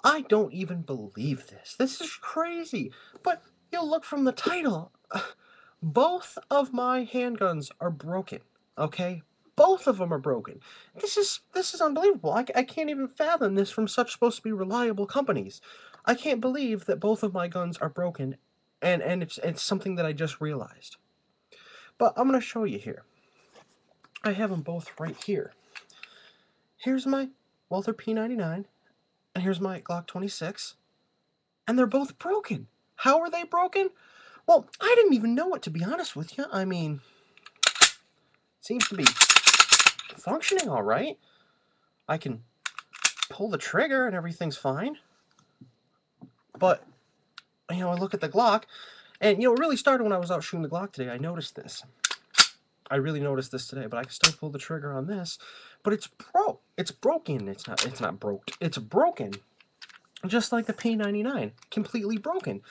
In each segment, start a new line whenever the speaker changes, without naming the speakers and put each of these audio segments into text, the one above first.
I don't even believe this. This is crazy. But you'll look from the title. Both of my handguns are broken. Okay? Both of them are broken. This is unbelievable. I can't even fathom this from such supposed to be reliable companies. I can't believe that both of my guns are broken, and it's something that I just realized. But I'm gonna show you here. I have them both right here. Here's my Walther P99, and here's my Glock 26, and they're both broken. How are they broken? Well, I didn't even know it, to be honest with you. I mean, seems to be functioning all right. I can pull the trigger and everything's fine. But, I look at the Glock, and, it really started when I was out shooting the Glock today. I noticed this. I really noticed this today, but I can still pull the trigger on this. But it's broke. It's broken. It's not broke. It's broken. Just like the P99. Completely broken.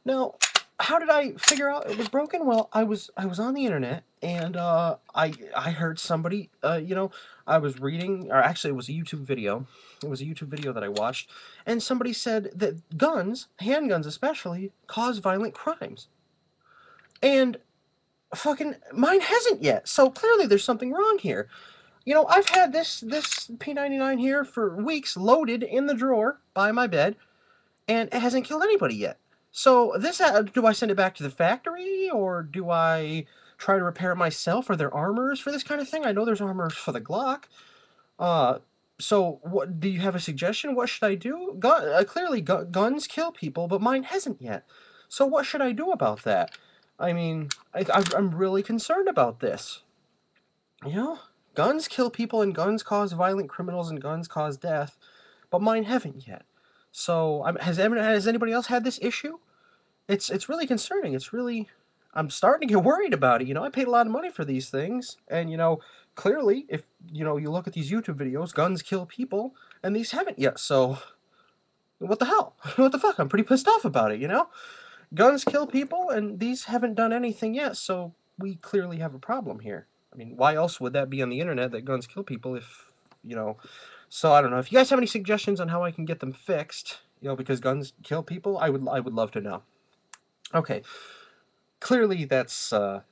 Now, how did I figure out it was broken? Well, I was on the internet, and I heard somebody, I was reading, or actually it was a YouTube video. It was a YouTube video that I watched, and somebody said that guns, handguns especially, cause violent crimes. And fucking mine hasn't yet. So clearly there's something wrong here. I've had this P99 here for weeks, loaded in the drawer by my bed, and it hasn't killed anybody yet. So do I send it back to the factory, or do I try to repair it myself? Are there armors for this kind of thing? I know there's armors for the Glock. Uh, so what do you have a suggestion? What should I do? Clearly, guns kill people, but mine hasn't yet. So what should I do about that? I mean, I'm really concerned about this. You know, guns kill people, and guns cause violent criminals, and guns cause death, but mine haven't yet. So, has anybody else had this issue? It's really concerning. I'm starting to get worried about it. I paid a lot of money for these things, and clearly, if you look at these YouTube videos, guns kill people, and these haven't yet. So, what the hell? What the fuck? I'm pretty pissed off about it. Guns kill people, and these haven't done anything yet. So we clearly have a problem here. I mean, why else would that be on the internet that guns kill people if you know? So I don't know. If you guys have any suggestions on how I can get them fixed, because guns kill people, I would love to know. Okay, clearly that's the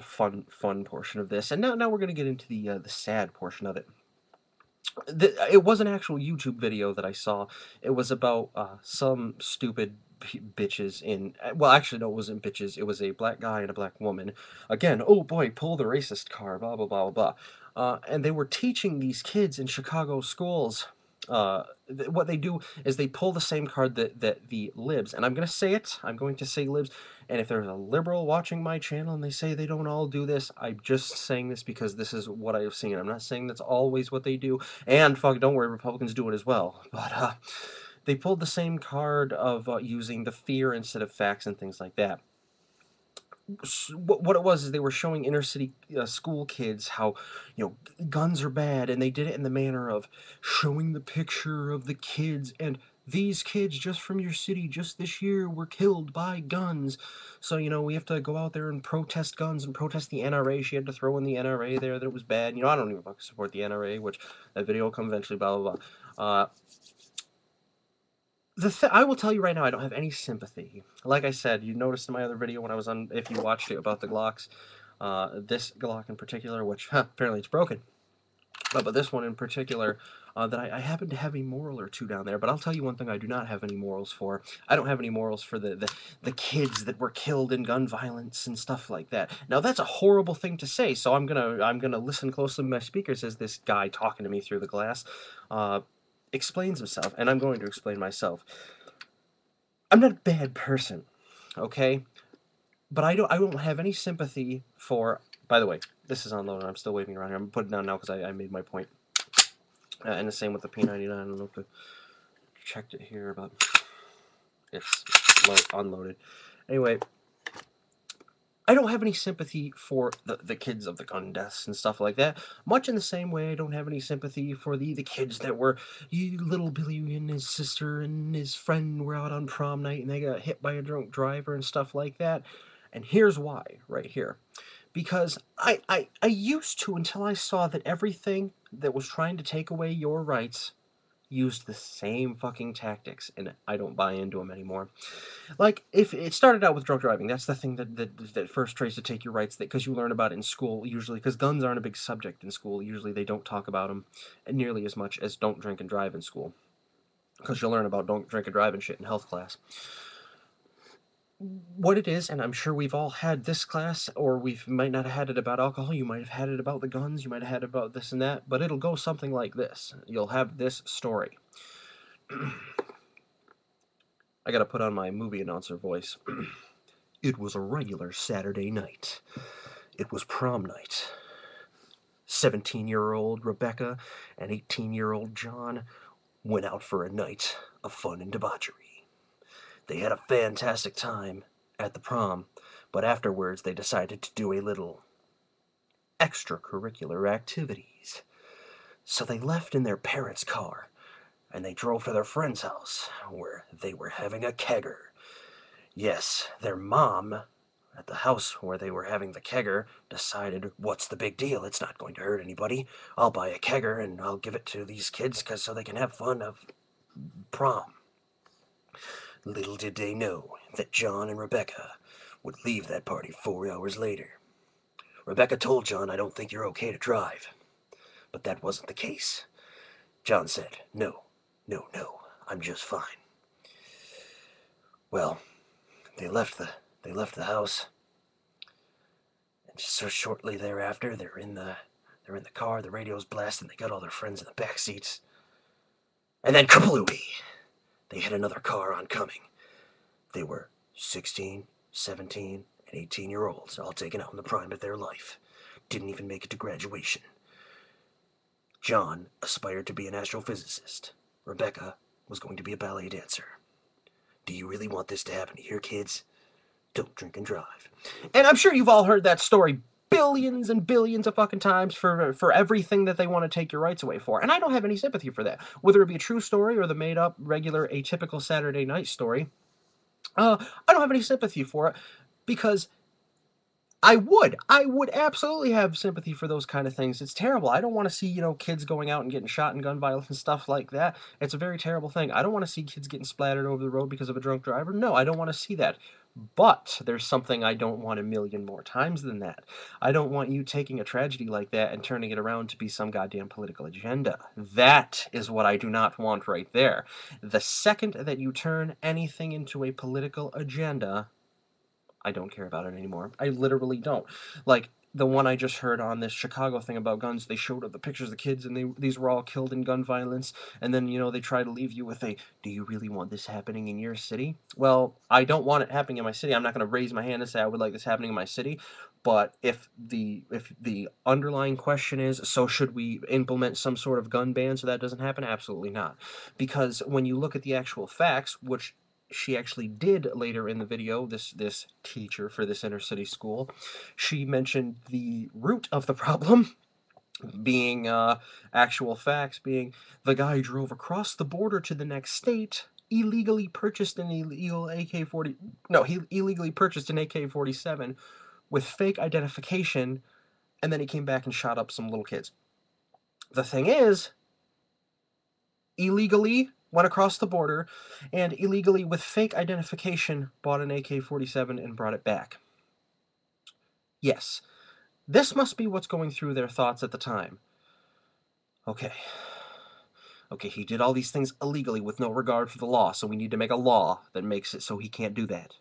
fun portion of this, and now we're gonna get into the sad portion of it. It was an actual YouTube video that I saw. It was about some stupid bitches in. Well, actually, no, it wasn't bitches. It was a black guy and a black woman. Again, oh boy, pull the racist card. Blah blah blah blah blah. And they were teaching these kids in Chicago schools. What they do is they pull the same card that the libs, and I'm going to say it. I'm going to say libs. And if there's a liberal watching my channel and they say they don't all do this, I'm just saying this because this is what I have seen. I'm not saying that's always what they do. And fuck, don't worry, Republicans do it as well. But they pulled the same card of using the fear instead of facts and things like that. What it was is they were showing inner city school kids how guns are bad, and they did it in the manner of showing the picture of the kids, and these kids just from your city just this year were killed by guns. So we have to go out there and protest guns and protest the NRA. She had to throw in the NRA there, that it was bad. I don't even fucking support the NRA, which that video will come eventually. Blah blah blah. I will tell you right now, I don't have any sympathy. Like I said, you noticed in my other video when I was on, if you watched it, about the Glocks, this Glock in particular, which apparently it's broken, but this one in particular, that I happen to have a moral or two down there. But I'll tell you one thing I do not have any morals for. I don't have any morals for the kids that were killed in gun violence and stuff like that. Now that's a horrible thing to say, so I'm gonna listen closely to my speakers as this guy talking to me through the glass explains himself, and I'm going to explain myself. I'm not a bad person, okay? But I don't have any sympathy for. By the way, this is unloaded. I'm still waving around here. I'm putting it down now because I made my point. And the same with the P99. I don't know if I checked it here, but it's unloaded. Anyway, I don't have any sympathy for the kids of the gun deaths and stuff like that. Much in the same way I don't have any sympathy for the kids that were little Billy and his sister and his friend were out on prom night and they got hit by a drunk driver and stuff like that. And here's why, right here. Because I used to, until I saw that everything that was trying to take away your rights used the same fucking tactics, and I don't buy into them anymore. Like, if it started out with drunk driving, that's the thing that first tries to take your rights, because you learn about it in school, usually, because guns aren't a big subject in school. Usually they don't talk about them nearly as much as don't drink and drive in school, because you'll learn about don't drink and drive and shit in health class. What it is, and I'm sure we've all had this class, or we might not have had it about alcohol, you might have had it about the guns, you might have had it about this and that, but it'll go something like this. You'll have this story. I gotta put on my movie announcer voice. It was a regular Saturday night. It was prom night. 17-year-old Rebecca and 18-year-old John went out for a night of fun and debauchery. They had a fantastic time at the prom, but afterwards they decided to do a little extracurricular activities. So they left in their parents' car, and they drove to their friend's house, where they were having a kegger. Yes, their mom, at the house where they were having the kegger, decided, what's the big deal? It's not going to hurt anybody. I'll buy a kegger and I'll give it to these kids so they can have fun of prom. Little did they know that John and Rebecca would leave that party 4 hours later. Rebecca told John, I don't think you're okay to drive. But that wasn't the case. John said, no, I'm just fine. Well, they left the house, and just so shortly thereafter, they're in the car. The radio's blasting. They got all their friends in the back seats, and then kablooey! They had another car oncoming. They were 16, 17, and 18-year-olds, all taken out in the prime of their life. Didn't even make it to graduation. John aspired to be an astrophysicist. Rebecca was going to be a ballet dancer. Do you really want this to happen to your kids? Don't drink and drive. And I'm sure you've all heard that story billions and billions of fucking times for everything that they want to take your rights away for. And I don't have any sympathy for that. Whether it be a true story or the made-up, regular, atypical Saturday night story, I don't have any sympathy for it, because I would absolutely have sympathy for those kind of things. It's terrible. I don't want to see, kids going out and getting shot in gun violence and stuff like that. It's a very terrible thing. I don't want to see kids getting splattered over the road because of a drunk driver. No, I don't want to see that. But there's something I don't want a million more times than that. I don't want you taking a tragedy like that and turning it around to be some goddamn political agenda. That is what I do not want right there. The second that you turn anything into a political agenda, I don't care about it anymore. I literally don't. Like, the one I just heard on this Chicago thing about guns, they showed up the pictures of the kids, and these were all killed in gun violence, and then, they try to leave you with a, do you really want this happening in your city? Well, I don't want it happening in my city. I'm not going to raise my hand and say I would like this happening in my city, but if the underlying question is, so should we implement some sort of gun ban so that doesn't happen? Absolutely not. Because when you look at the actual facts, which she actually did later in the video, this teacher for this inner city school, she mentioned the root of the problem being actual facts being the guy drove across the border to the next state, illegally purchased an illegal AK-40, no, he illegally purchased an AK-47 with fake identification, and then he came back and shot up some little kids. The thing is, illegally went across the border, and illegally with fake identification bought an AK-47 and brought it back. Yes, this must be what's going through their thoughts at the time. Okay, he did all these things illegally with no regard for the law, so we need to make a law that makes it so he can't do that.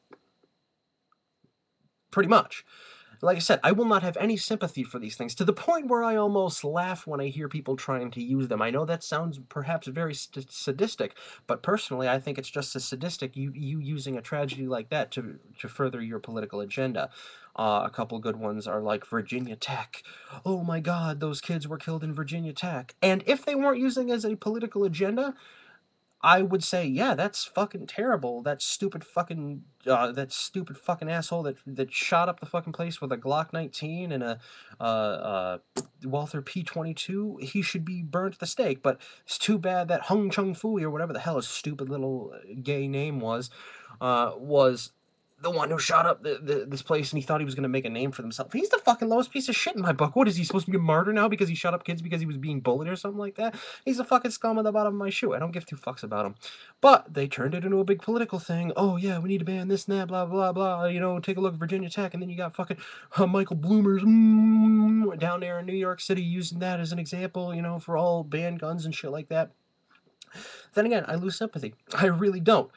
Pretty much. Like I said, I will not have any sympathy for these things, to the point where I almost laugh when I hear people trying to use them. I know that sounds perhaps very sadistic, but personally I think it's just as sadistic, you using a tragedy like that to further your political agenda. A couple good ones are like Virginia Tech. Oh my god, those kids were killed in Virginia Tech. And if they weren't using it as a political agenda, I would say, yeah, that's fucking terrible. That stupid fucking asshole that shot up the fucking place with a Glock 19 and a Walther P22. He should be burned at the stake. But it's too bad that Hung Chung Fui, or whatever the hell his stupid little gay name was the one who shot up this place, and he thought he was going to make a name for himself. He's the fucking lowest piece of shit in my book. What is he supposed to be a martyr now because he shot up kids because he was being bullied or something like that? He's a fucking scum on the bottom of my shoe. I don't give two fucks about him. But they turned it into a big political thing. Oh yeah, we need to ban this and that, blah blah blah. You know, take a look at Virginia Tech, and then you got fucking Michael Bloomers down there in New York City using that as an example. You know, for all ban guns and shit like that. Then again, I lose sympathy. I really don't.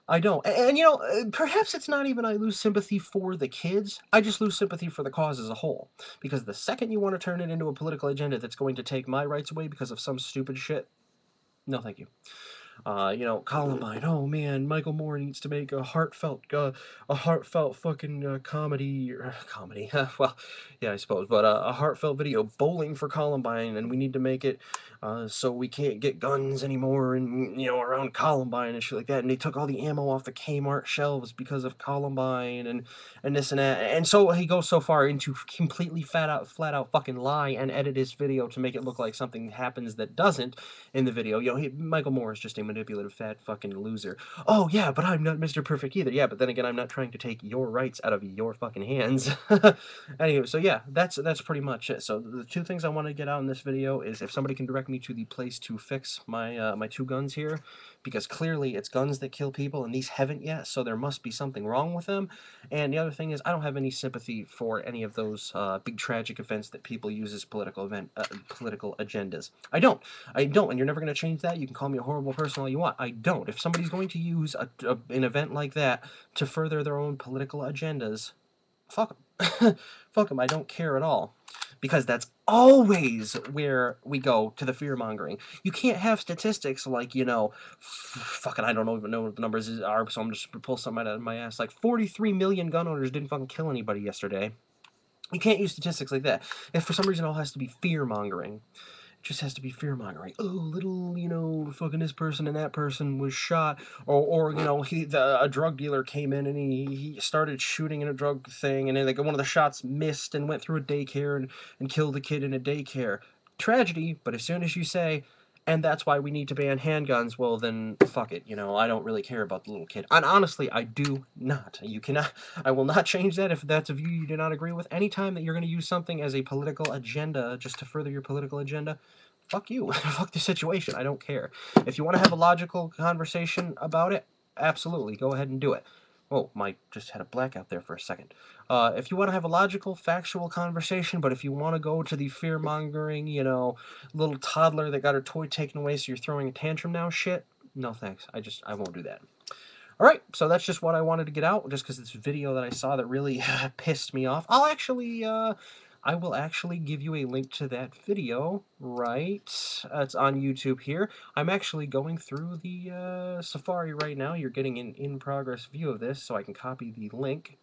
I don't. And, you know, perhaps it's not even I lose sympathy for the kids. I just lose sympathy for the cause as a whole. Because the second you want to turn it into a political agenda that's going to take my rights away because of some stupid shit, no thank you. You know, Columbine. Oh man, Michael Moore needs to make a heartfelt fucking comedy, comedy. Well, yeah, I suppose, but a heartfelt video, bowling for Columbine, and we need to make it so we can't get guns anymore, and you know, around Columbine and shit like that. And they took all the ammo off the Kmart shelves because of Columbine, and this and that. And so he goes so far into completely flat out fucking lie and edit his video to make it look like something happens that doesn't in the video. You know, Michael Moore is just a manipulative fat fucking loser. Oh yeah, but I'm not Mr. Perfect either. Yeah, but then again, I'm not trying to take your rights out of your fucking hands. Anyway, so yeah, that's pretty much it. So the two things I want to get out in this video is if somebody can direct me to the place to fix my my two guns here, because clearly it's guns that kill people and these haven't yet, so there must be something wrong with them. And the other thing is I don't have any sympathy for any of those big tragic events that people use as political agendas. I don't, and you're never going to change that. You can call me a horrible person all you want. I don't. If somebody's going to use an event like that to further their own political agendas, fuck them. Fuck them. I don't care at all. Because that's always where we go to the fear-mongering. You can't have statistics like, you know, fucking, I don't even know what the numbers are, so I'm just going to pull something out of my ass. Like, 43 million gun owners didn't fucking kill anybody yesterday. You can't use statistics like that. If for some reason it all has to be fear-mongering. Just has to be fear-mongering. Oh, little, you know, fucking this person and that person was shot. Or you know, a drug dealer came in and he started shooting in a drug thing, and then like one of the shots missed and went through a daycare and killed a kid in a daycare. Tragedy, but as soon as you say, and that's why we need to ban handguns, well then, fuck it, you know, I don't really care about the little kid. And honestly, I do not. You cannot, I will not change that if that's a view you do not agree with. Anytime that you're going to use something as a political agenda, just to further your political agenda, fuck you. Fuck the situation. I don't care. If you want to have a logical conversation about it, absolutely, go ahead and do it. Whoa, Mike just had a blackout there for a second. If you want to have a logical, factual conversation, but if you want to go to the fear-mongering, you know, little toddler that got her toy taken away so you're throwing a tantrum now shit, no thanks. I won't do that. Alright, so that's just what I wanted to get out, just because this video that I saw that really pissed me off. I will actually give you a link to that video, right? It's on YouTube here. I'm actually going through the Safari right now. You're getting an in-progress view of this, so I can copy the link.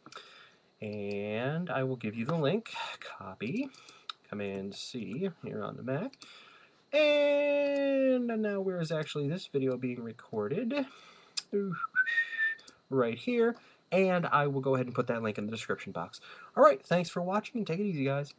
And I will give you the link. Copy. Command-C here on the Mac. And now where is actually this video being recorded? Right here, and I will go ahead and put that link in the description box. Alright, thanks for watching, take it easy, guys.